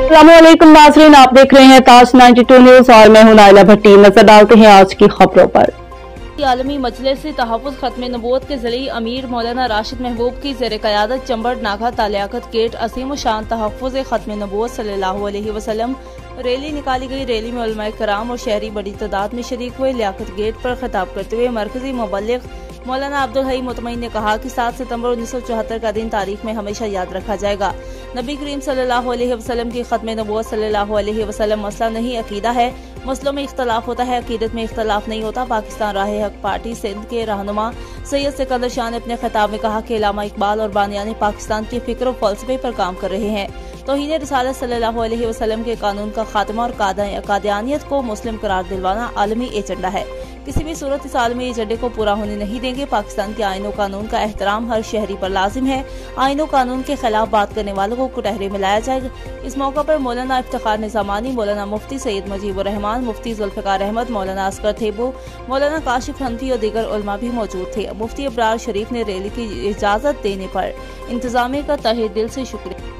अस्सलामुअलैकुम नाज़रीन, आप देख रहे हैं ताज 92 न्यूज और मैं हूं नाइला भट्टी। नजर डालते हैं आज की खबरों पर। आलमी मजलिस से तहफ़्फ़ुज़ ख़त्म नबूवत के ज़रिए अमीर मौलाना राशिद महबूब की ज़ेर क़यादत चंबड़ नागा तालियाकत गेट असीम व शान तहफ़्फ़ुज़ ख़त्म नबूवत सल्लल्लाहु अलैहि वसल्लम रैली निकाली गई। रैली में उलमाए कराम और शहरी बड़ी तादाद में शरीक हुए। लियाकत गेट पर खिताब करते हुए मरकजी मुबल्लिग़ मौलाना अब्दुल हई मुतमईन ने कहा कि 7 सितंबर 1974 का दिन तारीख में हमेशा याद रखा जाएगा। नबी करीम सल्लल्लाहु अलैहि वसल्लम की ख़त्म नबूवत सल्लल्लाहु अलैहि वसल्लम मसला नहीं अकीदा है। मसलों में इख्तलाफ होता है, अकीदत में इख्तलाफ नहीं होता। पाकिस्तान राह हक पार्टी सिंध के रहनुमा सैयद सिकंदर शाह ने अपने खिताब में कहा कि अल्लामा इकबाल और बानियान पाकिस्तान के फिक्र और फलसफे पर काम कर रहे हैं। तौहीन रिसालत सल्लल्लाहु अलैहि वसल्लम के कानून का खात्मा और कादियानियत को मुस्लिम करार दिलवाना आलमी एजेंडा है। किसी भी सूरत इस आलमी एजेंडे को पूरा होने नहीं देंगे। पाकिस्तान के आईन और कानून का एहतराम हर शहरी पर लाजिम है। आईन और कानून के खिलाफ बात करने वालों को कुटहरे में लाया जाएगा। इस मौका पर मौलाना इफ्तिखार निज़ामानी, मौलाना मुफ्ती सैयद मुजीबुर रहमान, मुफ्ती जुल्फ़िकार अहमद, मौलाना असगर थेबू, मौलाना काशिफ हनफी और दीगर उलमा भी मौजूद थे। मुफ्ती अबरार शरीफ ने रैली की इजाज़त देने पर इंतजामिया का तहे दिल से शुक्रिया।